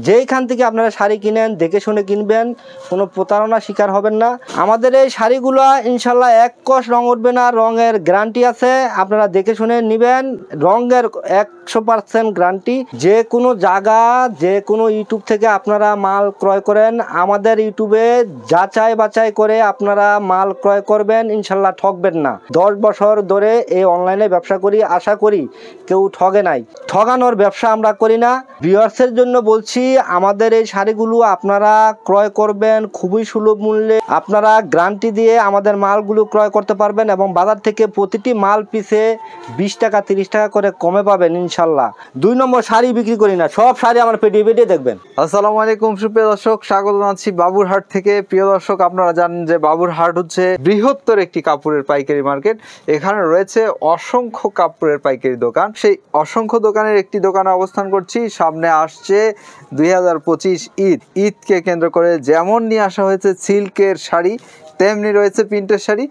যেইখান থেকে আপনারা শাড়ি কিনেন দেখে শুনে কিনবেন, কোনো প্রতারণা শিকার হবেন না। আমাদের এই শাড়িগুলো ইনশাল্লাহ এক কষ রং উঠবে না, রঙের গ্যারান্টি আছে, আপনারা দেখে শুনে নেবেন। রঙের 100% গ্যারান্টি। যে কোনো জায়গা, যে কোনো ইউটিউব থেকে আপনারা মাল ক্রয় করেন, আমাদের ইউটিউবে যাচাই বাছাই করে আপনারা মাল ক্রয় করবেন, ইনশাল্লাহ ঠকবেন না। 10 বছর ধরে এই অনলাইনে ব্যবসা করি, আশা করি কেউ ঠগে নাই। ঠগানোর ব্যবসা আমরা করি না। ভিউয়ার্সের জন্য বলছি, আমাদের এই শাড়িগুলো আপনারা ক্রয় করবেন খুবই সুলভ মূল্যে। আপনারা গ্যারান্টি দিয়ে আমাদের মালগুলো ক্রয় করতে পারবেন এবং বাজার থেকে প্রতিটি মাল পিছে 20 টাকা 30 টাকা করে কমে পাবেন ইনশাল্লাহ। 2 নম্বর শাড়ি বিক্রি করি না, সব শাড়ি আমার পেটে দেখবেন। আসসালামু আলাইকুম সুপ্রিয় দর্শক, স্বাগত জানাচ্ছি বাবুরহাট থেকে। প্রিয় দর্শক, আপনারা জানেন যে বাবুরহাট হচ্ছে বৃহত্তর একটি কাপড়ের পাইকারি মার্কেট। এখানে রয়েছে অসংখ্য কাপড়ের পাইকারি দোকান। সেই অসংখ্য দোকানের একটি দোকানে অবস্থান করছি। সামনে আসছে 2025 ঈদকে কেন্দ্র করে যেমন নিয়ে আসা হয়েছে সিল্কের শাড়ি, তেমনি রয়েছে প্রিন্টের শাড়ি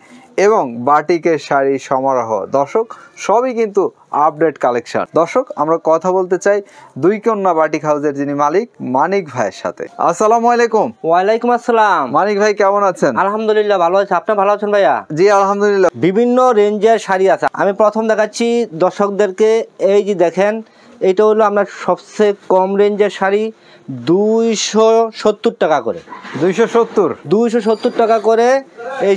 এবং বাটিকের শাড়ি সমারোহ। দর্শক, সবই কিন্তু আপডেট কালেকশন। দর্শক, আমরা কথা বলতে চাই দুই কন্যা বাটিক হাউসের যিনি মালিক, মানিক ভাইয়ের সাথে। আসসালামু আলাইকুম। ওয়ালাইকুম আসসালাম। মানিক ভাই কেমন আছেন? আলহামদুলিল্লাহ ভালো আছি, আপনি ভালো আছেন ভাইয়া? জি আলহামদুলিল্লাহ। বিভিন্ন রেঞ্জের শাড়ি আছে। আমি প্রথম দেখাচ্ছি দর্শকদেরকে, এই যে দেখেন, এটা হলো আপনার সবচেয়ে কম রেঞ্জের শাড়ি, 270 টাকা করে। 270 টাকা করে এই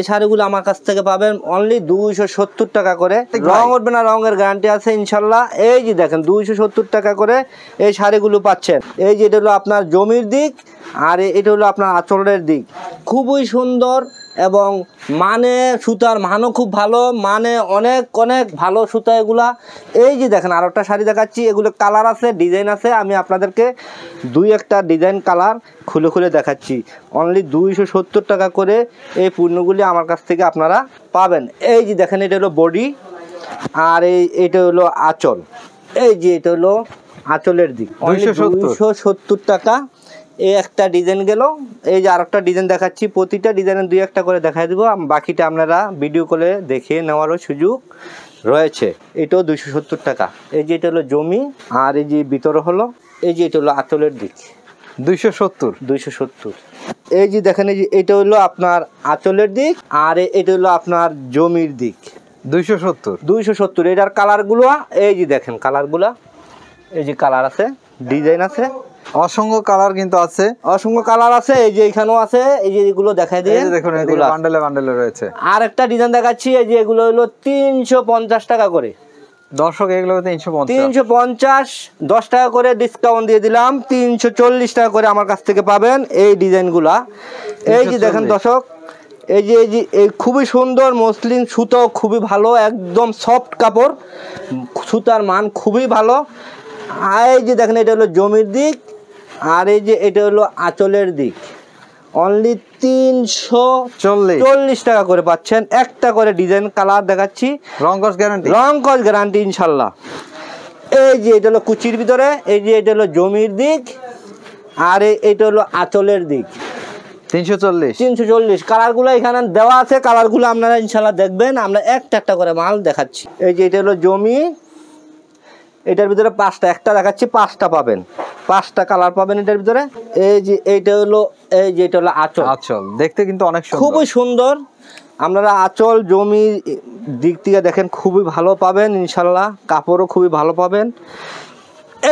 শাড়িগুলো আমার কাছ থেকে পাবেন অনলি 270 টাকা করে। রং উঠবে না, রঙের গ্যারান্টি আছে ইনশাল্লাহ। এই যে দেখেন 270 টাকা করে এই শাড়িগুলো পাচ্ছেন। এই যে এটা হলো আপনার জমির দিক, আর এটা হলো আপনার আঁচলের দিক। খুবই সুন্দর এবং মানে সুতার মানও খুব ভালো, মানে অনেক অনেক ভালো সুতা এগুলা। এই যে দেখেন আর একটা শাড়ি দেখাচ্ছি, এগুলো কালার আছে, ডিজাইন আছে। আমি আপনাদেরকে 2-1টা ডিজাইন কালার খুলে খুলে দেখাচ্ছি। অনলি 270 টাকা করে এই পণ্যগুলি আমার কাছ থেকে আপনারা পাবেন। এই যে দেখেন এটা হলো বডি, আর এইটা হলো আঁচল। এই যে এটা হলো আঁচলের দিক, 270 টাকা। এই একটা ডিজাইন গেল। এই যে আর একটা ডিজাইন দেখাচ্ছি, প্রতিটা ডিজাইনের 2-1টা করে দেখাই দেবো, বাকিটা আপনারা ভিডিও কলে দেখে নেওয়ারও সুযোগ রয়েছে। এটাও 270 টাকা। এই যে এটা হলো জমি, আর এই যে ভিতরে হলো, এই যে এটা হলো আঁচলের দিক, 270। এই যে দেখেন, এই যে এটা হলো আপনার আঁচলের দিক, আর এটা হলো আপনার জমির দিক, 270। এটার কালারগুলো এই যে দেখেন, কালারগুলো এই যে কালার আছে, ডিজাইন আছে, অসংখ্য কালার কিন্তু আছে, অসংখ্য কালার আছে। এই যে এখানেও আছে, এই যে এগুলো দেখাই দিয়ে দেখুন, এগুলো বান্ডেলে বান্ডেলে রয়েছে। আর একটা ডিজাইন দেখাচ্ছি, এই যে এগুলো হলো 350 টাকা করে। দর্শক, এগুলো 350, 10 টাকা করে ডিসকাউন্ট দিয়ে দিলাম, 340 টাকা করে আমার কাছ থেকে পাবেন এই ডিজাইনগুলা। এই যে দেখেন দর্শক, এই যে এই খুবই সুন্দর মসলিন সুতো, খুবই ভালো, একদম সফট কাপড়, সুতার মান খুবই ভালো। এই যে দেখেন এটা হলো জমির দিক, আর এই যে এটা হলো আঁচলের দিক। অনলি 340 টাকা করে পাচ্ছেন। একটা করে ডিজাইন কালার দেখাচ্ছি, রং কস গ্যারান্টি ইনশাল্লাহ। এই যে এটা হলো কুচির ভিতরে, এই যে এটা হলো জমির দিক, আর এইটা হলো আঁচলের দিক, 340। কালারগুলো এখানে দেওয়া আছে, কালারগুলো আপনারা ইনশাল্লাহ দেখবেন। আমরা একটা করে মাল দেখাচ্ছি। এই যে এটা হলো জমি, এটার ভিতরে 5টা, একটা দেখাচ্ছি, 5টা পাবেন, 5টা কালার পাবেন এটার ভিতরে। এই যে এইটা হলো, এই যে এটা হলো আঁচল, দেখতে কিন্তু অনেক সুন্দর, খুবই সুন্দর। আপনারা আঁচল জমি দিক থেকে দেখেন, খুবই ভালো পাবেন ইনশাল্লাহ, কাপড়ও খুবই ভালো পাবেন।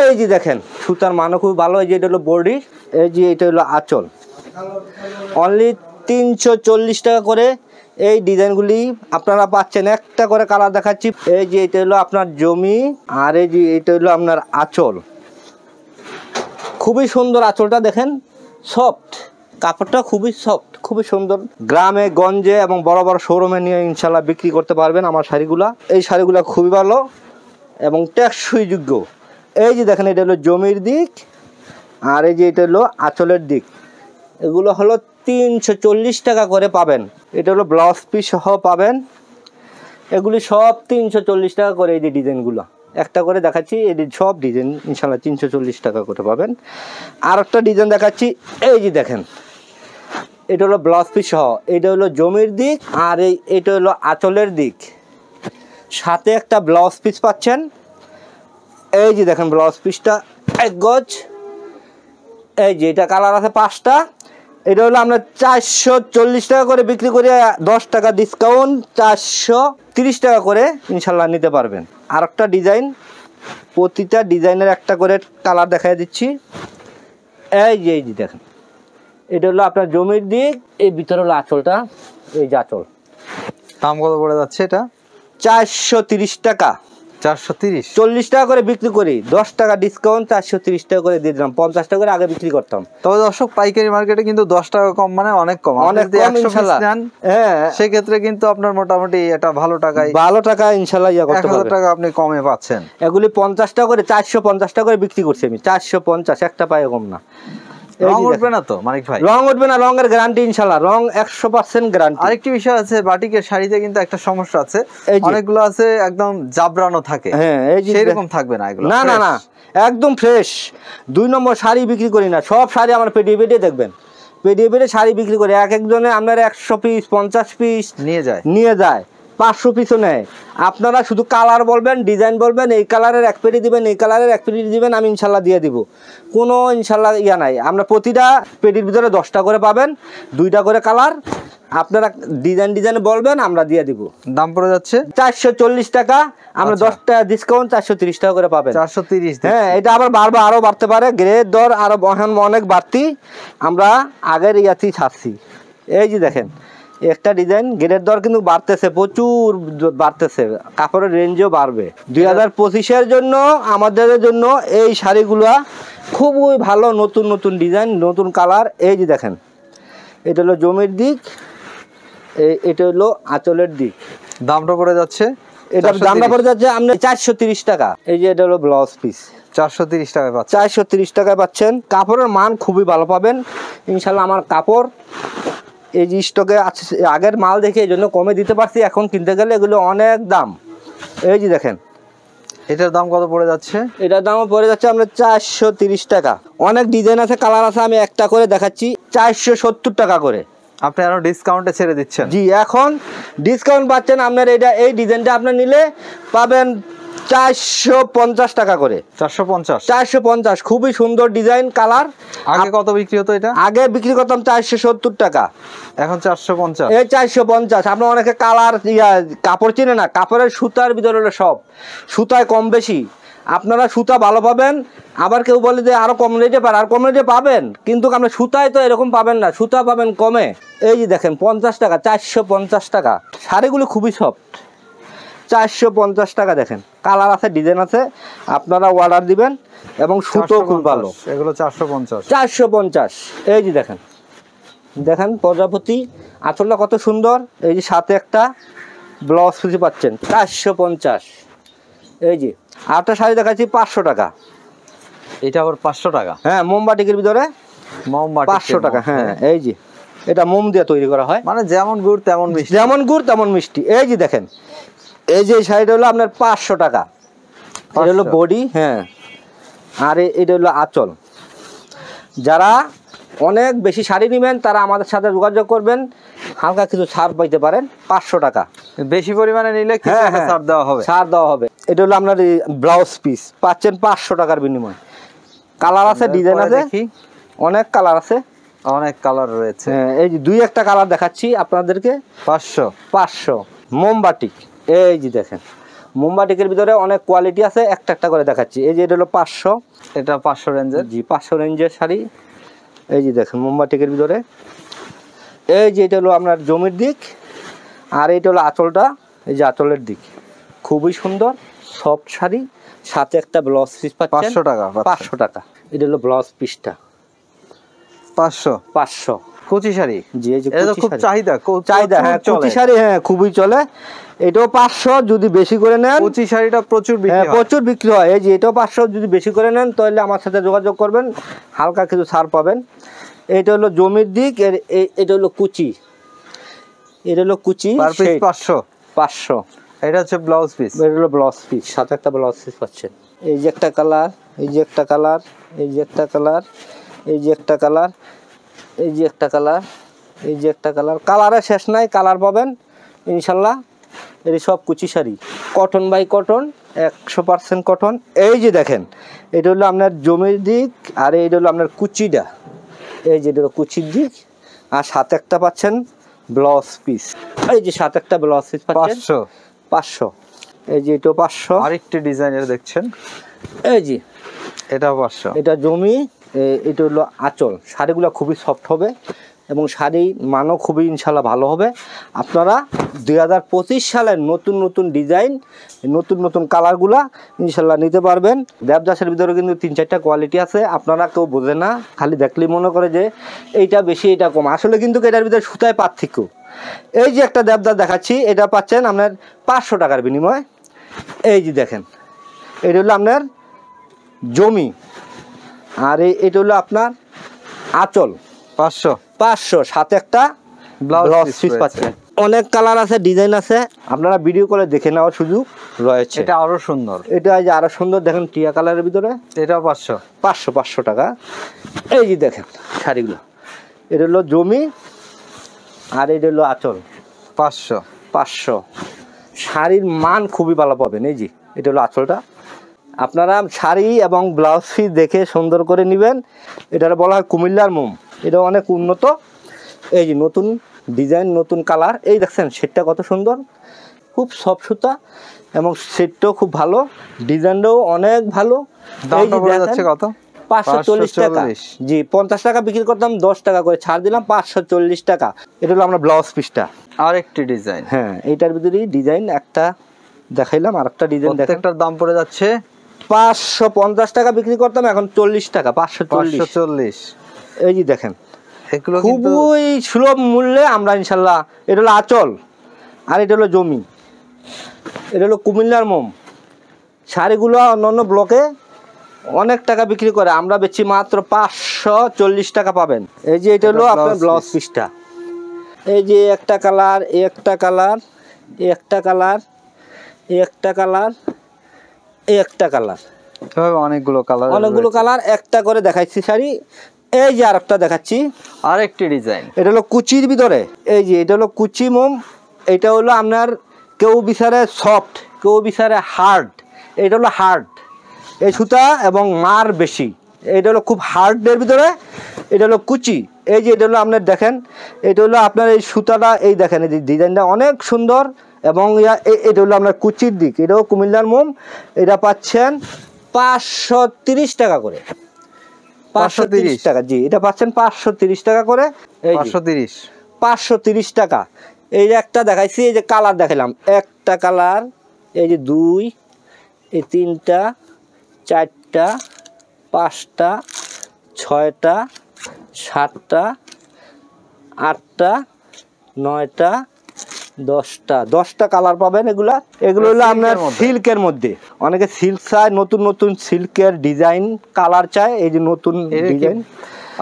এই যে দেখেন সুতার মানও খুবই ভালো। এই যে এটা হলো বডি, এই যে এটা হলো আঁচল। অনলি 340 টাকা করে এই ডিজাইনগুলি আপনারা পাচ্ছেন। একটা করে কালার দেখাচ্ছি। এই যে এটা হলো আপনার জমি, আর এই যে এটা হলো আপনার আঁচল। খুবই সুন্দর আঁচলটা দেখেন, সফট কাপড়টা, খুবই সফট, খুবই সুন্দর। গ্রামে গঞ্জে এবং বড় বড় শোরুমে নিয়ে ইনশাল্লাহ বিক্রি করতে পারবেন আমার শাড়িগুলা। এই শাড়িগুলা খুবই ভালো এবং টেকসই যোগ্য। এই যে দেখেন এটা হলো জমির দিক, আর এই যে এটা হলো আঁচলের দিক। এগুলো হলো 340 টাকা করে পাবেন। এটা হলো ব্লাউজ পিস সহ পাবেন। এগুলি সব 340 টাকা করে। এই যে ডিজাইনগুলো একটা করে দেখাচ্ছি, এই সব ডিজাইন ইনশাল্লাহ 340 টাকা করে পাবেন। আর একটা ডিজাইন দেখাচ্ছি, এই যে দেখেন এটা হলো ব্লাউজ পিস সহ, এটা হলো জমির দিক, আর এটা হলো আঁচলের দিক, সাথে একটা ব্লাউজ পিস পাচ্ছেন। এই যে দেখেন ব্লাউজ পিসটা 1 গজ, এই যে এটা কালার আছে 5টা, এটা হলো আমরা 440 টাকা করে বিক্রি করি, 10 টাকা ডিসকাউন্ট 430 টাকা করে ইনশাল্লাহ নিতে পারবেন। আর একটা ডিজাইন, প্রতিটা ডিজাইনের একটা করে কালার দেখাই দিচ্ছি। এই যে দেখেন, এটা হলো আপনার জমির দিক, এই ভিতরে হলো আঁচলটা, এই যে আঁচল। দাম কত পড়ে যাচ্ছে এটা? 430 টাকা। 430, 40 টাকা করে বিক্রি করি, 10 টাকা ডিসকাউন্ট 430 টাকা করে দিয়ে দিলাম। 50 টাকা করে আগে বিক্রি করতাম। তবে দর্শক পাইকারি মার্কেটে কিন্তু 10 টাকা কম মানে অনেক কম। অনেক আপনি যদি কম 100 পিস ইনশাল্লাহ। নেন, হ্যাঁ, সেক্ষেত্রে কিন্তু আপনার মোটামুটি এটা ভালো টাকায়, ভালো টাকা ইনশাল্লাহ ইয়া করতে 1000 পারবেন। টাকা আপনি কমে পাচ্ছেন। এগুলি 50 টাকা করে, 450 টাকা করে বিক্রি করছি আমি। 450, একটা পায়ে কম না। এই রং যে উঠবে দেখেন। না তো মানিক ভাই? রং উঠবে না, রঙের গ্যারান্টি ইনশাল্লাহ, রং 100% গ্যারান্টি। আরেকটি বিষয় আছে, বাটিকের শাড়িতে কিন্তু একটা সমস্যা আছে, এই যে। অনেকগুলো আছে একদম জাবরানো থাকে। হ্যাঁ, এই যে সেরকম থাকবে না এগুলো? না না না, একদম ফ্রেশ। 2 নম্বর শাড়ি বিক্রি করি না, সব শাড়ি আমার পেটিয়ে দেখবেন, পেটিয়ে শাড়ি বিক্রি করি। এক একজনে আপনার 100 পিস 50 পিস নিয়ে যায়, 500 পিসও নেয়। আপনারা শুধু কালার বলবেন, ডিজাইন বলবেন, এই কালারের এক পেটি দিবেন, এই কালারের এক পেটি দিবেন, আমি ইনশাল্লাহ দিয়ে দিব। কোনো ইনশাল্লাহ ইয়া নাই। আমরা প্রতিটা পেটির ভিতরে 10টা করে পাবেন, 2টা করে কালার। আপনারা ডিজাইন বলবেন, আমরা দিয়ে দিব। দাম পড়ে যাচ্ছে 440 টাকা, আমরা 10 টাকা ডিসকাউন্ট 430 টাকা করে পাবেন। 430। হ্যাঁ, এটা আবার বারবার আরো বাড়তে পারে, গ্রেড দর আরো অনেক বাড়তি, আমরা আগের ইয়াতেই ছাড়ছি। এই যে দেখেন, একটা ডিজাইন গ্রেড দর কিন্তু বাড়তেছে, প্রচুর বাড়তেছে, কাপড়ের রেঞ্জও বাড়বে। 2025-এর জন্য আমাদের জন্য এই শাড়িগুলা খুবই ভালো, নতুন ডিজাইন, নতুন কালার। এই যে দেখেন, এটা হলো জমির দিক, এটা হলো আঁচলের দিক। দামটা পড়ে যাচ্ছে, এটার দামটা পড়ে যাচ্ছে আপনি 430 টাকা। এই যে এটা হলো ব্লাউজ পিস, 430 টাকায় পাচ্ছেন। 430 টাকায় পাচ্ছেন। কাপড়ের মান খুবই ভালো পাবেন ইনশাল্লাহ। আমার কাপড় এই যে স্টকে আছে, আগের মাল দেখে এই জন্য কমে দিতে পারছি। এখন কিনতে গেলে এগুলো অনেক দাম। এই যে দেখেন, এটার দাম কত পড়ে যাচ্ছে? এটার দামও পড়ে যাচ্ছে আমরা 430 টাকা। অনেক ডিজাইন আছে, কালার আছে, আমি একটা করে দেখাচ্ছি। 470 টাকা করে আপনি আরো ডিসকাউন্টে ছেড়ে দিচ্ছেন? জি, এখন ডিসকাউন্ট পাচ্ছেন আপনার। এই ডিজাইনটা আপনার নিলে পাবেন 450 টাকা করে। 450, খুবই সুন্দর ডিজাইন, কালার। আগে কত বিক্রি হতো এটা? আগে বিক্রি করতাম 470 টাকা, এখন 450। এই 450। আপনার অনেকে কালার কাপড় চিনে না, কাপড়ের সুতার ভিতরে হলো সব, সুতায় কম বেশি। আপনারা সুতা ভালো পাবেন, আবার কেউ বলে যে আরো কম রেটে পান, আর কম রেটে পাবেন, কিন্তু আপনার সুতায় তো এরকম পাবেন না, সুতা পাবেন কমে। এই যে দেখেন 50 টাকা, 450 টাকা। শাড়িগুলো খুবই সফট, 450 টাকা। দেখেন কালার আছে, ডিজাইন আছে, আপনারা অর্ডার দিবেন, এবং সুতো খুব ভালো। এগুলো 450। 450। এই যে দেখেন প্রজাপতি, আঁচলটা কত সুন্দর। এই যে সাথে একটা ব্লাউজ পিস পাচ্ছেন, 450। এই যে আরেকটা শাড়ি দেখাচ্ছি 500 টাকা। এটা আবার 500 টাকা? হ্যাঁ, মোমবাটিকের ভিতরে মোমবাটিক 500 টাকা। হ্যাঁ, এই যে এটা মোম দিয়ে তৈরি করা হয়, মানে যেমন গুড় তেমন মিষ্টি। যেমন গুড় তেমন মিষ্টি। এই যে দেখেন, এই যে শাড়িটা হলো আপনার 500 টাকা। এটা হলো বডি, হ্যাঁ, আর এটা হলো আঁচল। যারা অনেক বেশি শাড়ি নেবেন তারা আমাদের সাথে যোগাযোগ করবেন, হালকা কিছু ছাড় পাইতে পারেন। 500 টাকা বেশি পরিমাণে নিলে কিছু ছাড় দেওয়া হবে। ছাড় দেওয়া হবে। এটা হলো আপনার ব্লাউজ পিস, পাচ্ছেন 500 টাকার বিনিময়ে। কালার আছে, ডিজাইন আছে, অনেক কালার আছে, অনেক কালার রয়েছে। হ্যাঁ, এই যে 2-1টা কালার দেখাচ্ছি আপনাদেরকে। 500 মোমবাটিক। এই যে দেখেন, মোমবাটিকের ভিতরে অনেক কোয়ালিটি আছে, একটা করে দেখাচ্ছি। এই যে এটা হলো 500, এটা 500 রেঞ্জের। জি, 500 রেঞ্জের শাড়ি। এই যে দেখেন মোমবাটিকের ভিতরে। এই যে এটা হলো আপনার জমির দিক, আর এটা হলো আঁচলটা, এই যে আঁচলের দিক। খুবই সুন্দর সফট শাড়ি, সাথে একটা ব্লাউজ পিস পাচ্ছেন 500 টাকা। 500 টাকা। এটা হলো ব্লাউজ পিসটা 500 কুচি শাড়ি। জি, এই যে এটা তো খুব চাহিদা। হ্যাঁ, কুচি শাড়ি, হ্যাঁ, খুবই চলে। এটাও 500, যদি বেশি করে নেন। কুচি শাড়িটা প্রচুর বিক্রি হয়। প্রচুর বিক্রি হয়। এই যে এটাও 500, যদি বেশি করে নেন তাহলে আমার সাথে যোগাযোগ করবেন, হালকা কিছু ছাড় পাবেন। এটা হলো জমির দিক, এটা হলো কুচি, এটা হলো কুচি। Per piece 500। এটা হচ্ছে ব্লাউজ পিস। এটা হলো ব্লাউজ পিস, সাথে একটা ব্লাউজ পিস পাচ্ছেন। এই যে একটা কালার, এই যে একটা কালার, এই যে একটা কালার, এই যে একটা কালার, এই যে একটা কালার, এই যে একটা কালার। কালারের শেষ নাই, কালার পাবেন ইনশাল্লাহ। এটি সব কুচি sari, cotton by cotton, 100% cotton. এই যে দেখেন এটা হলো আপনার জমির দিক, আর এইটা হলো আপনার কুচিটা, এই যে এটা হলো কুচির দিক, আর সাথে একটা পাচ্ছেন ব্লাউজ পিস, এই যে সাথে একটা ব্লাউজ পিস পাচ্ছেন 500। এই যে এটা 500। আরেকটি ডিজাইনের দেখছেন, এই যে এটা 500। এটা জমি, এটা হলো আঁচল। শাড়িগুলো খুবই সফট হবে এবং শাড়ির মানও খুবই ইনশাল্লাহ ভালো হবে। আপনারা 2025 সালের নতুন নতুন ডিজাইন, নতুন নতুন কালারগুলা ইনশাল্লাহ নিতে পারবেন। দেবদাসের ভিতরে কিন্তু 3-4টা কোয়ালিটি আছে, আপনারা কেউ বোঝে না, খালি দেখলেই মনে করে যে এইটা বেশি এইটা কম। আসলে কিন্তু এটার ভিতরে সুতায় পার্থক্য। এই যে একটা দেবদাস দেখাচ্ছি, এটা পাচ্ছেন আপনার 500 টাকার বিনিময়ে। এই যে দেখেন এটা হলো আপনার জমি, আর এটা হলো আপনার আঁচল 500 সাথে একটা ব্লাউজ পিস পাচ্ছেন। অনেক কালার আছে, ডিজাইন আছে, আপনারা ভিডিও করে দেখে নেওয়ার সুযোগ রয়েছে। এটা আরো সুন্দর, এটা এই যে আরো সুন্দর দেখেন টিয়া কালারের ভিতরে, এটা 500 টাকা। এই যে দেখেন শাড়িগুলো, এটা হলো জমি আর এটা হলো আঁচল 500। শাড়ির মান খুবই ভালো পাবেন। এই যে এটা হলো আঁচলটা, আপনারা শাড়ি এবং ব্লাউজ পিস দেখে সুন্দর করে নেবেন। এটা বলা হয় কুমিল্লার মোম, এটা অনেক উন্নত। এই যে নতুন ডিজাইন, নতুন কালার, এই দেখছেন সেটটা কত সুন্দর, খুব সফট সুতা এবং সেটটাও খুব ভালো, ডিজাইনটাও অনেক ভালো। দামটা পড়ে যাচ্ছে কত? 540 টাকা। জি 50 টাকা বিক্রি করতাম, 10 টাকা করে ছাড় দিলাম, 540 টাকা। এটা হলো আমরা ব্লাউজ পিসটা। আরেকটি ডিজাইন, হ্যাঁ এইটার ভিতরেই ডিজাইন একটা দেখাইলাম, আরেকটা ডিজাইন দেখেন। প্রত্যেকটার দাম পড়ে যাচ্ছে 550 টাকা বিক্রি করতাম, এখন 40 টাকা, 540। এই যে দেখেন এগুলো খুবই সুলভ মূল্যে আমরা ইনশাল্লাহ। এটা হলো আঁচল আর এটা হলো জমি, এটা হলো কুমিল্লার মোম। শাড়িগুলো অন্যান্য ব্লকে অনেক টাকা বিক্রি করে, আমরা বেচি মাত্র 540 টাকা পাবেন। এই যে এটা হলো আপনার ব্লাউজ পিসটা। এই যে একটা কালার, একটা কালার, একটা কালার, একটা কালার, একটা কালার, অনেকগুলো কালার একটা করে দেখাচ্ছি শাড়ি। এই যে আরেকটা দেখাচ্ছি, আরেকটি ডিজাইন, এটা হলো কুচির ভিতরে। এই যে এটা হলো কুচি মোম, এটা হলো আপনার কেউ বিচারে সফট, কেউ বিচারে হার্ড, এটা হলো হার্ড। এই সুতা এবং মার বেশি, এটা হলো খুব হার্ডের ভিতরে, এটা হলো কুচি। এই যে এটা হলো আপনার দেখেন, এটা হলো আপনার এই সুতাটা, এই দেখেন এই ডিজাইনটা অনেক সুন্দর এবং এটা হলো আপনার কুচির দিক, এটাও কুমিল্লার মোম। এটা পাচ্ছেন 530 টাকা করে, 530 টাকা। জি এটা পাচ্ছেন 530 টাকা করে, 530 টাকা। এই যে একটা দেখাইছি, এই যে কালার দেখালাম, একটা কালার, এই যে 2, এই 3টা, 4টা, 5টা, 6টা, 7টা, 8টা, 9টা, 10টা কালার পাবেন। এগুলো হলো আপনার সিল্কের মধ্যে, অনেকে সিল্ক চায়, নতুন নতুন সিল্কের ডিজাইন কালার চায়। এই যে নতুন ডিজাইন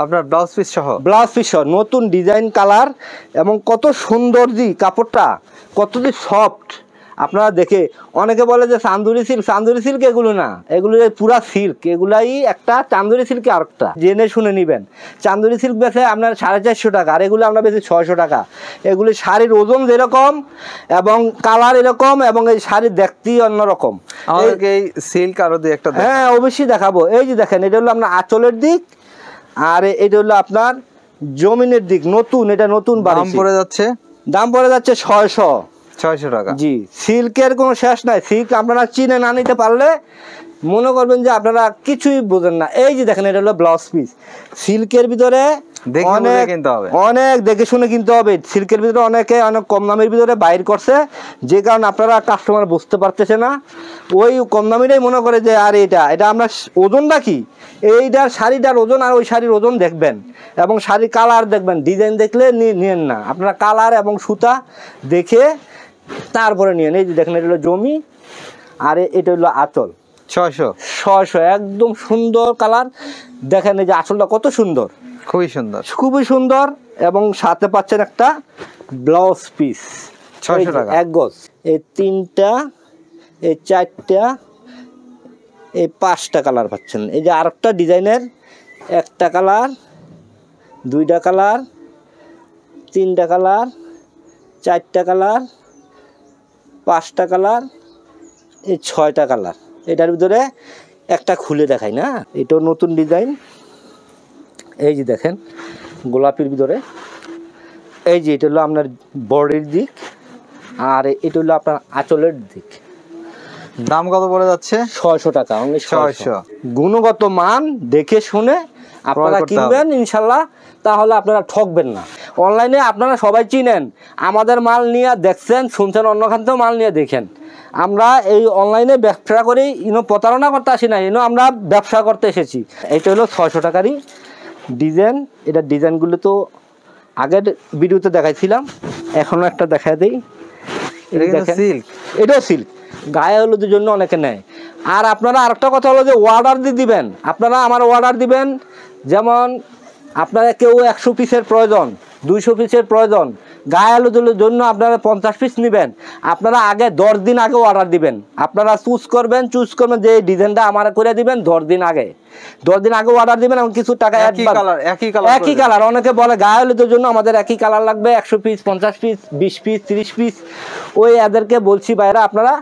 আপনার ব্লাউজ পিস সহ নতুন ডিজাইন কালার, এবং কত সুন্দর জি কাপড়টা, কত যে সফট। আপনারা দেখে অনেকে বলে যে চান্দুরি সিল্ক, এগুলো না, এগুলো পুরা সিল্ক। এগুলাই একটা চান্দুরি সিল্কে আরেকটা, জেনে শুনে নেবেন। চান্দুরি সিল্ক বেচে আপনার 450 টাকা, আর এগুলো আমরা বেশি 600 টাকা। এগুলি শাড়ির ওজন যেরকম এবং কালার এরকম, এবং এই শাড়ি দেখতেই অন্যরকম। আমাদেরকে এই সিল্ক আরো দুই একটা, হ্যাঁ অবশ্যই দেখাবো। এই যে দেখেন এটা হলো আপনার আঁচলের দিক, আর এটা হলো আপনার জমিনের দিক, নতুন, এটা নতুন দাম পড়ে যাচ্ছে 600 টাকা। জি সিল্কের কোনো শেষ নাই। সিল্ক আপনারা চিনে না নিতে পারলে মনে করবেন যে আপনারা কিছুই বোঝেন না। এই যে দেখেন এটা হলো ব্লাউজ পিস, সিল্কের ভিতরে অনেক দেখে শুনে কিনতে হবে। সিল্কের ভিতরে অনেকে অনেক কম দামের ভিতরে বাইর করছে, যে কারণে আপনারা কাস্টমার বুঝতে পারতেছে না। ওই কম দামিটাই মনে করে যে আর এটা আমরা ওজনটা কি, এইটার শাড়িটার ওজন আর ওই শাড়ির ওজন দেখবেন এবং শাড়ির কালার দেখবেন, ডিজাইন দেখলে নিয়েন না, আপনারা কালার এবং সুতা দেখে তারপরে নিয়েন। এই যে দেখেন এটা হলো জমি, আর এটা হলো আঁচল 600, একদম সুন্দর কালার। দেখেন এই যে আঁচলটা কত সুন্দর, খুবই সুন্দর, এবং সাথে পাচ্ছেন একটা ব্লাউজ পিস 600 টাকা, 1 গজ। এই 3টা, এই 4টা, এই 5টা কালার পাচ্ছেন। এই যে আরেকটা ডিজাইনের, একটা কালার, 2টা কালার, 3টা কালার, 4টা কালার, 5টা কালার, এই 6টা কালার, এটার ভিতরে একটা খুলে দেখাই না, এটাও নতুন ডিজাইন। এই যে দেখেন গোলাপির ভিতরে, এই যে এটা হলো আপনার বডির দিক, আর এটা হলো আপনার আঁচলের দিক। দাম কত পড়ে যাচ্ছে? 600 টাকা, অনলি 600। গুণগত মান দেখে শুনে আপনারা কিনবেন ইনশাল্লাহ, তাহলে আপনারা ঠকবেন না। অনলাইনে আপনারা সবাই চিনেন, আমাদের মাল নিয়ে দেখছেন শুনছেন, অন্যখান থেকেও মাল নিয়ে দেখেন। আমরা এই অনলাইনে ব্যবসা করি, প্রতারণা করতে আসি না, আমরা ব্যবসা করতে এসেছি। এটা হলো 600 টাকারই ডিজাইন। এটা ডিজাইনগুলো তো আগের ভিডিওতে দেখাইছিলাম, এখনও একটা দেখাই দিই। সিল্ক, এটাও সিল্ক, গায়ে হলুদের জন্য অনেকে নেয়। আর আপনারা আরেকটা কথা হলো যে অর্ডার দিয়ে দিবেন, আপনারা আমার অর্ডার দিবেন, যেমন আপনারা কেউ 100 পিসের প্রয়োজন, 200 পিসের প্রয়োজন, গায়ে হলুদের জন্য আপনারা 50 পিস নেবেন, আপনারা আগে 10 দিন আগে অর্ডার দিবেন। আপনারা চুজ করবেন যে এই ডিজাইনটা আমার করে দিবেন 10 দিন আগে, 10 দিন আগে অর্ডার দিবেন, এবং কিছু টাকা একই কালার। অনেকে বলে গায়ে হলুদের জন্য আমাদের একই কালার লাগবে, 100 পিস, 50 পিস, 20 পিস, 30 পিস। ওই এদেরকে বলছি ভাইরা, আপনারা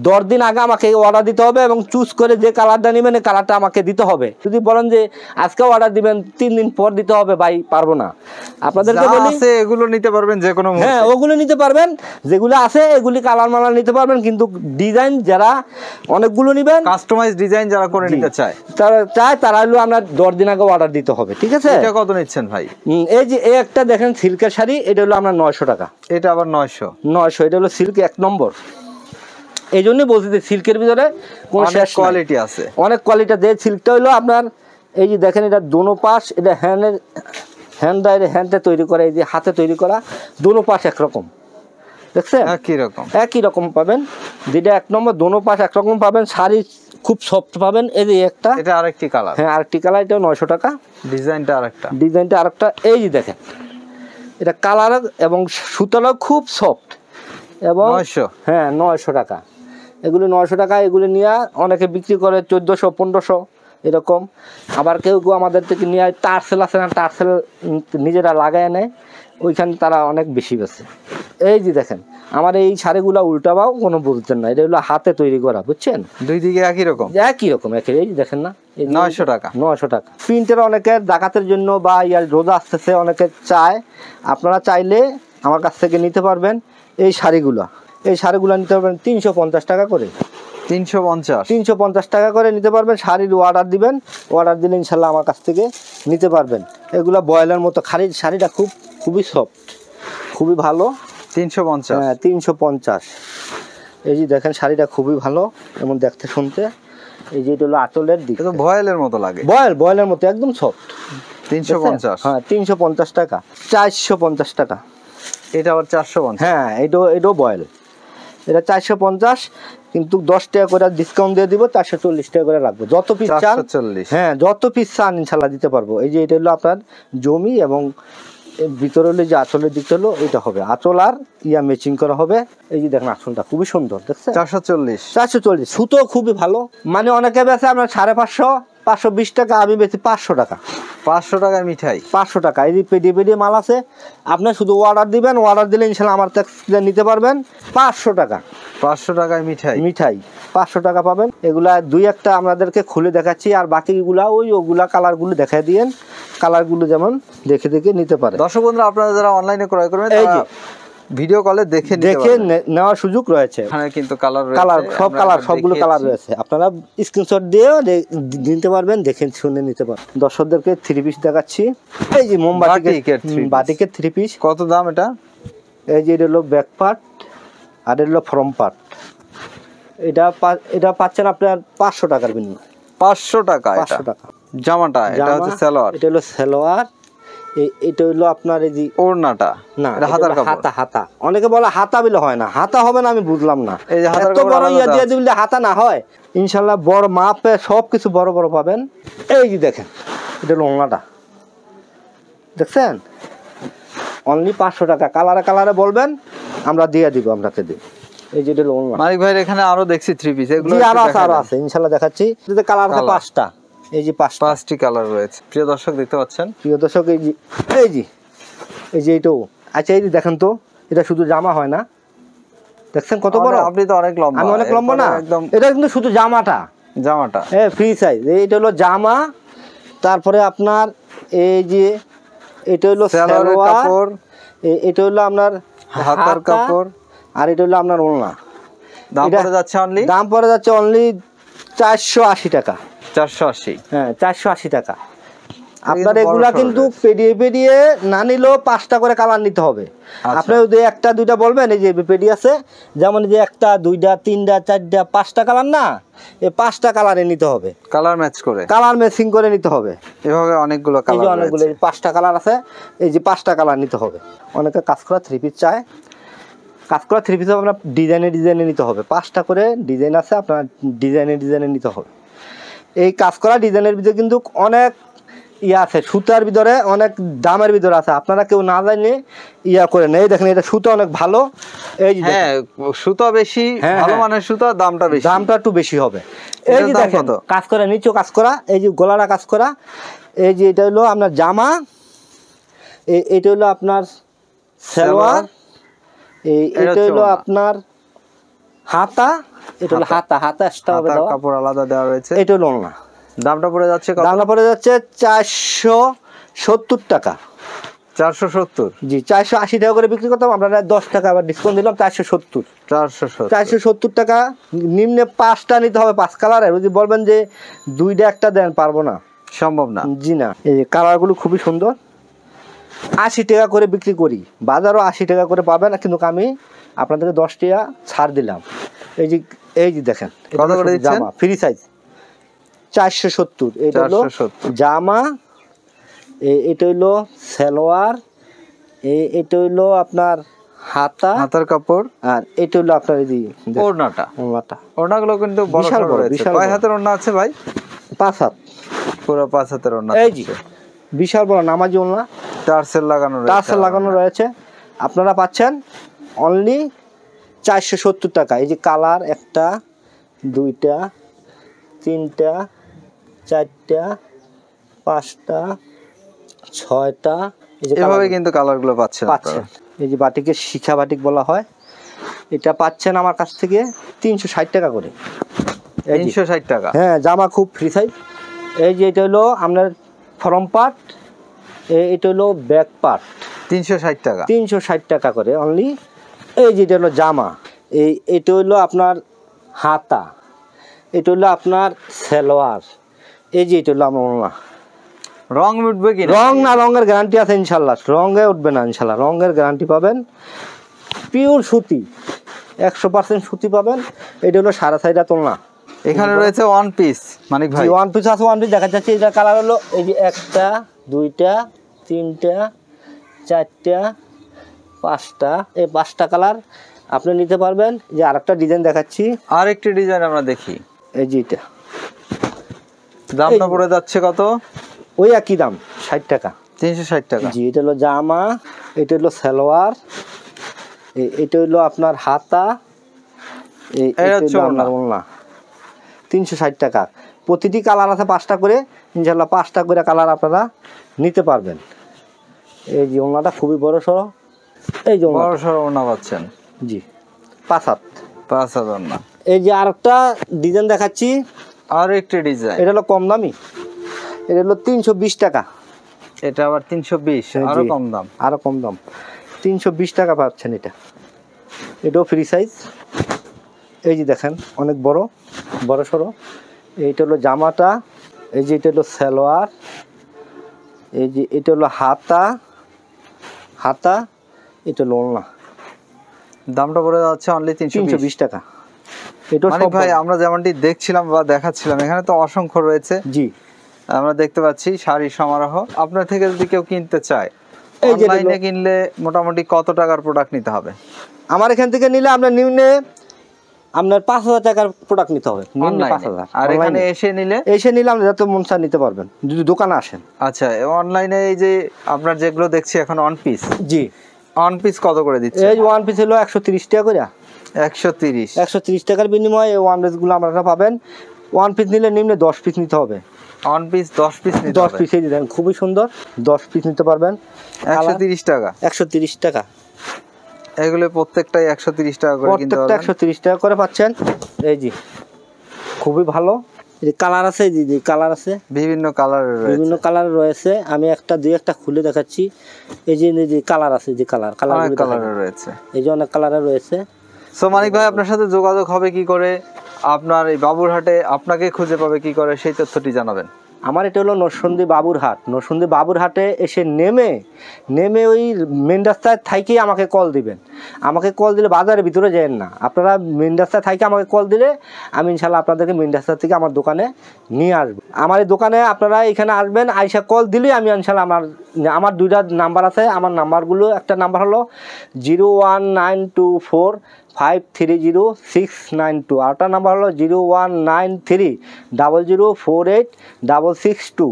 10 দিন আগে আমাকে অর্ডার দিতে হবে, এবং চুজ করে যে কালারটা নেবেন এই কালারটা আমাকে দিতে হবে। যদি বলেন যে আজকে অর্ডার দিবেন 3 দিন পর দিতে হবে, ভাই পারবো না। আপনাদেরকে বলি এগুলো নিতে পারবেন যে কোনো, হ্যাঁ ওগুলো নিতে পারবেন, যেগুলো আছে এগুলি কালার মালার নিতে পারবেন, কিন্তু ডিজাইন যারা অনেকগুলো নেবেন, কাস্টমাইজ ডিজাইন যারা করে নিতে চায় তারা হলো আপনার 10 দিন আগে অর্ডার দিতে হবে, ঠিক আছে? এটা কত নিচ্ছেন ভাই? এই যে এই একটা দেখেন সিল্কের শাড়ি, এটা হলো আপনার 900 টাকা। এটা আবার 900, এটা হলো সিল্ক 1 নম্বর। এই জন্যই বলছি যে সিল্কের ভিতরে কোনো শেষ কোয়ালিটি আছে, অনেক কোয়ালিটি আছে। সিল্কটা হলো আপনার, এই যে দেখেন এটা দোনো পাশ, এটা হ্যান্ডে তৈরি করা, এই যে হাতে তৈরি করা, দোনো পাশ একরকম, দেখছেন একই রকম পাবেন। যেটা 1 নম্বর, দোনো পাশ একরকম পাবেন, শাড়ি খুব সফট পাবেন। এই যে একটা, এটা আরেকটি কালার, হ্যাঁ আরেকটি কালার, এটা 900 টাকা। ডিজাইনটা আরেকটা, এই যে দেখেন এটা কালার এবং সুতাটাও খুব সফট, এবং 900, হ্যাঁ 900 টাকা। এগুলো 900 টাকা, এগুলো নিয়ে অনেকে বিক্রি করে 1400, 1500 এরকম। আবার কেউ কেউ আমাদের থেকে নিয়ে টার্সেল আছে না, টার্সেল নিজেরা লাগায় নেয়, ওইখানে তারা অনেক বেশি বেছে। এই যে দেখেন আমার এই শাড়িগুলো উল্টাবাও কোনো বলতেন না, এটা হলো হাতে তৈরি করা, বুঝছেন? দুই দিকে একই রকম, এই যে দেখেন না, 900 টাকা। প্রিন্টের অনেকের ডাকাতের জন্য বা রোজা আসতেছে, অনেকে চায়, আপনারা চাইলে আমার কাছ থেকে নিতে পারবেন। এই শাড়িগুলো নিতে পারবেন 350 টাকা করে, 350 টাকা করে নিতে পারবেন। শাড়ির অর্ডার দিবেন, অর্ডার দিলে ইনশাল্লাহ আমার কাছ থেকে নিতে পারবেন। এগুলো বয়লার মতো, শাড়িটা খুবই সফট, খুবই ভালো। 350, হ্যাঁ 350। এই যে দেখেন শাড়িটা খুবই ভালো, এমন দেখতে শুনতে। এই যে এটা হলো আঁচলের দিক, বয়েলের মতো লাগে, বয়েলের মতো একদম সফট। 350, হ্যাঁ 350 টাকা। 450 টাকা। এটা আবার 450, হ্যাঁ এটাও বয়েল, এটা 450, কিন্তু 10 টাকা করে ডিসকাউন্ট দিয়ে দিব, 440 টাকা করে রাখবো। যত পিস চান, হ্যাঁ যত পিস চান ইনশাল্লাহ দিতে পারবো। এই যে এটা হলো আপনার জমি, এবং ভিতরে হলে যে আঁচলের দিকটা হলো এটা হবে, আঁচল আর ম্যাচিং করা হবে। এই যে দেখেন আঁচলটা খুবই সুন্দর, দেখছেন? 440। সুতো খুবই ভালো, মানে অনেকে বেছে আপনার 550, 520 টাকা, আমি বেশি 500 টাকা। 500 টাকায় মিঠাই, 500 টাকা। এই যে পেডি মাল আছে, আপনি শুধু অর্ডার দিবেন, অর্ডার দিলে ইনশাল্লাহ আমার থেকে নিতে পারবেন 500 টাকা। 500 টাকায় মিঠাই 500 টাকা পাবেন। এগুলা দুই একটা আপনাদেরকে খুলে দেখাচ্ছি, আর বাকিগুলা ওগুলা কালারগুলো দেখাই দিয়েন, কালারগুলো যেমন দেখে নিতে পারে। দর্শক বন্ধুরা, আপনারা যারা অনলাইনে ক্রয় করবেন, এই যে ভিডিও কলে দেখে নেওয়ার সুযোগ রয়েছে। এখানে কিন্তু কালার সবগুলো কালার রয়েছে, আপনারা স্ক্রিনশট দিয়ে নিতে পারবেন, দেখে শুনে নিতে পারবেন। দর্শকদেরকে 3 পিস দেখাচ্ছি। এই যে বাটিকের 3 পিস। কত দাম এটা? এই যে এটা হলো ব্যাক পার্ট, আর এটা হলো ফ্রন্ট পার্ট। এটা পাচ্ছেন আপনার 500 টাকার বিনিময়ে। 500 টাকা। জামাটা এটা হচ্ছে সালোয়ার, এটা হলো সালোয়ার। এটা হলো আপনার এই যে ওড়নাটা, না হাতা। অনেকে বলে হাতা বিলে হয় না, হাতা হবে না, আমি বুঝলাম না। এই যে হাতার বড় দিয়ে দিলে হাতা না হয়, ইনশাল্লাহ বড় মাপে সবকিছু বড় বড় পাবেন। এই যে দেখেন এটা হলো ওড়নাটা, দেখছেন? অনলি 500 টাকা। কালারে বলবেন, আমরা দিয়ে দিব, আপনাকে দিব। এই যে এটা হলো ওড়না। মালিক ভাই এখানে আরো দেখছি 3 পিস, এগুলো আরো আছে ইনশাল্লাহ দেখাচ্ছি। যদি কালার আছে 5টা, এই যে 5টি কালার রয়েছে। প্রিয় দর্শক দেখতে পাচ্ছেন, এই যে এটাও। আচ্ছা এই যে দেখেন তো, এটা শুধু জামা হয় না, দেখছেন কত বড়? আপনি তো অনেক লম্বা। আমি অনেক লম্বা না? একদম এটা কিন্তু শুধু জামাটা ফ্রি সাইজ। এইটা হলো জামা, তারপরে আপনার এই যে এটা হলো সালোয়ারের কাপড়, এটা হলো আপনার হাতার কাপড়, আর এটা হলো আপনার ওড়না। দাম পড়ে যাচ্ছে অনলি, দাম পড়ে যাচ্ছে অনলি 480 টাকা। 480, হ্যাঁ 480 টাকা। আপনার এগুলা কিন্তু পেডিয়ে পেডিয়ে না নিলেও 5টা করে কালার নিতে হবে। আপনি যদি একটা দুইটা বলবেন, এই যে পেডি আছে, যেমন যে একটা দুইটা তিনটা চারটা 5টা কালার না, এই 5টা কালারে নিতে হবে, কালার ম্যাচ করে, কালার ম্যাচিং করে নিতে হবে। এভাবে অনেকগুলো এই যে কালার, অনেকগুলো 5টা কালার আছে, এই যে 5টা কালার নিতে হবে। অনেকে কাজ করা 3 পিস চায়, কাজ করা 3 পিস আপনার ডিজাইনে নিতে হবে। 5টা করে ডিজাইন আছে, আপনার ডিজাইনে নিতে হবে। এই কাজ করা ডিজাইনের ভিতরে কিন্তু অনেক ইয়া আছে, সুতার ভিতরে অনেক দামের ভিতরে আছে, আপনারা কেউ না জানে ইয়া করে নেই। দেখেন এটা সুতা অনেক ভালো, এই যে হ্যাঁ সুতা বেশি, ভালো মানের সুতা, দামটা বেশি, দামটা একটু বেশি হবে। এই যে দেখেন কাজ করা, নিচেও কাজ করা, এই যে গলাটা কাজ করা, এই যে এটা হলো আপনার জামা, এটা হলো আপনার সালোয়ার, এটা হলো আপনার হাতা, এটা হলো হাতা এক্সট্রা হবে দেওয়া, কাপড় আলাদা দেওয়া রয়েছে। এটা হলো না। দামটা পড়ে যাচ্ছে কত? দামটা পড়ে যাচ্ছে 470 টাকা। 470? জি, 480 টাকা করে বিক্রি করতাম, আমরা 10 টাকা আবার ডিসকাউন্ট দিলাম, 470 টাকা। নিম্নে 5টা নিতে হবে, 5 কালারের। যদি বলবেন যে 2টা একটা দেন, পারবো না, সম্ভব না। জি না। এই যে কালারগুলো খুবই সুন্দর, 80 টাকা করে বিক্রি করি, বাজারও 80 টাকা করে পাবেন, কিন্তু আমি আপনাদেরকে 10 টাকা ছাড় দিলাম। এই যে দেখেন কত করে দিচ্ছেন? জামা ফ্রি সাইজ 470। এটা হলো জামা, এটা হলো সালোয়ার, এটা হলো আপনার হাতার কাপড়, আর এটা হলো আপনার এই যে ওড়নাগুলো কিন্তু বড় সরো রয়েছে। কয় হাতের ওড়না আছে ভাই? 5 হাত, পুরো 5 হাতের ওড়না। এই যে বিশাল বড় নামাজি ওড়না, টার্সেল লাগানো রয়েছে। আপনারা পাচ্ছেন অনলি 470 টাকা। এই যে কালার 1টা 2টা 3টা 4টা 5টা 6টা, এভাবে কিন্তু কালারগুলো পাচ্ছেন। এই যে বাটিকের শিখা বাটিক বলা হয়, এটা পাচ্ছেন আমার কাছ থেকে 360 টাকা করে। 360 টাকা? হ্যাঁ, জামা খুব ফ্রি সাইজ। এই যে এটা হলো আপনার ফ্রন্ট পার্ট, এটা হলো ব্যাক পার্ট, 360 টাকা। 360 টাকা করে অনলি। এই যে এটা হলো জামা, এটা হলো আপনার হাতা, এটা হলো আপনার সালোয়ার, এই যে এটা হলো আমার ওড়না। রং উঠবে কি? রং না, রঙের গ্যারান্টি আছে ইনশাল্লাহ, রঙে উঠবে না ইনশাল্লাহ, রঙের গ্যারান্টি পাবেন। পিওর সুতি, 100% সুতি পাবেন। এটা হলো 4.5 তোলনা। এখানে রয়েছে ওয়ান পিস, মানিক ভাই ওয়ান পিস আছে, ওয়ান পিস দেখা যাচ্ছে। এটা কালার হলো এই যে 1টা 2টা 3টা 4টা 5টা, এই 5টা কালার আপনি নিতে পারবেন। যে আরেকটা ডিজাইন দেখাচ্ছি, আরেকটি ডিজাইন আমরা দেখি। এই যে এটা দামটা পড়ে যাচ্ছে কত? ওই একই দাম, 60 টাকা। 360 টাকা। জি, এটা হলো জামা, এটা হলো সালোয়ার, এটা হলো আপনার হাতা, এটা হলো আপনার ওড়না। 360 টাকা। প্রতিটি কালার আছে 5টা করে, ইনশাল্লাহ 5টা করে কালার আপনারা নিতে পারবেন। এই যে ওড়নাটা খুবই বড় সড়ো, এই যে বড় সড়ো ওড়না পাচ্ছেন। জি, 5 হাত ওড়না। এই যে আরেকটা ডিজাইন দেখাচ্ছি, আরেকটি ডিজাইন, এটা হলো কম দামি, এটা হলো 320 টাকা। এটা আবার 320, আরো কম দাম, আরো কম দাম, 320 টাকা পাচ্ছেন। এটাও ফ্রি সাইজ। এই যে দেখেন অনেক বড় সড়ো। এইটা হলো জামাটা, এই যে এটা হলো সালোয়ার, এই যে এটা হলো হাতা, এটা হলো ওড়না। দামটা পড়ে যাচ্ছে অনলি 320 টাকা। এটা মানিক ভাই আমরা যেমনটি দেখছিলাম বা দেখাচ্ছিলাম, এখানে তো অসংখ্য রয়েছে। জি, আমরা দেখতে পাচ্ছি শাড়ির সমারোহ। আপনার থেকে যদি কেউ কিনতে চায়, অনলাইনে কিনলে মোটামুটি কত টাকার প্রোডাক্ট নিতে হবে? আমার এখান থেকে নিলে আপনার নিম্নে আপনার 5,000 টাকার প্রোডাক্ট নিতে হবে, নিম্নে 5,000। আর এখানে এসে নিলে আপনি যত মন চায় নিতে পারবেন, যদি দোকানে আসেন। আচ্ছা, অনলাইনে এই যে আপনার যেগুলো দেখছি এখন on piece, G, on piece কত করে দিচ্ছে? এই ওয়ান পিস হলো 130 টাকা করে। 130 টাকার বিনিময়ে এই ওয়ান পিসগুলো আপনারা পাবেন। ওয়ান পিস নিলে নিম্নে 10 পিস নিতে হবে। অন পিস 10 পিস নিতে হবে। 10 পিস এই দেখেন খুবই সুন্দর, 10 পিস নিতে পারবেন। 130 টাকা। 130 টাকা। এগুলো প্রত্যেকটাই 130 টাকা করে কিনতে প্রত্যেকটা পারবেন। 130 টাকা করে পাচ্ছেন। এই জি খুবই ভালো, এই কালার আছে, জি জি কালার আছে, বিভিন্ন কালারের বিভিন্ন রয়েছে, কালার রয়েছে। আমি একটা দুই একটা খুলে দেখাচ্ছি। এই যে কালার আছে, যে কালার অনেক কালারের রয়েছে। এই যে অনেক কালারের রয়েছে। সো মানিক ভাই, আপনার সাথে যোগাযোগ হবে কি করে, আপনার এই বাবুরহাটে আপনাকে খুঁজে পাবে কি করে, সেই তথ্যটি জানাবেন। আমার এটা হলো নরসিংদী বাবুরহাট। নরসিংদী বাবুরহাটে এসে নেমে ওই মেন রাস্তায় থাইকেই আমাকে কল দিবেন। আমাকে কল দিলে বাজারের ভিতরে যাবেন না, আপনারা মেন রাস্তায় থাইকে আমাকে কল দিলে আমি ইনশাল্লাহ আপনাদেরকে মেন রাস্তা থেকে আমার দোকানে নিয়ে আসবো। আমার এই দোকানে আপনারা এখানে আসবেন, আইসা কল দিলেই আমি ইনশাল্লাহ আমার দুইটা নাম্বার আছে। আমার নাম্বারগুলো, একটা নাম্বার হলো 01924530692, আরেকটা নাম্বার হলো 01930048662।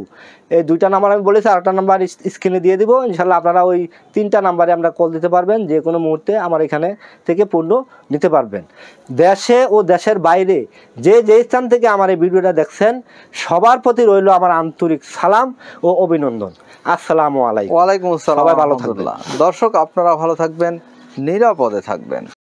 এই দুইটা নাম্বার আমি বলেছি, আরেকটা নাম্বার স্ক্রিনে দিয়ে দিব। ইনশাল্লাহ আপনারা ওই তিনটা নাম্বারে আমরা কল দিতে পারবেন, যে কোনো মুহূর্তে আমার এখানে থেকে পণ্য নিতে পারবেন। দেশে ও দেশের বাইরে যে স্থান থেকে আমার এই ভিডিওটা দেখছেন, সবার প্রতি রইল আমার আন্তরিক সালাম ও অভিনন্দন। আসসালামু আলাইকুম। ওয়ালাইকুম আসসালাম। সবাই ভালো থাকবেন। দর্শক, আপনারা ভালো থাকবেন, নিরাপদে থাকবেন।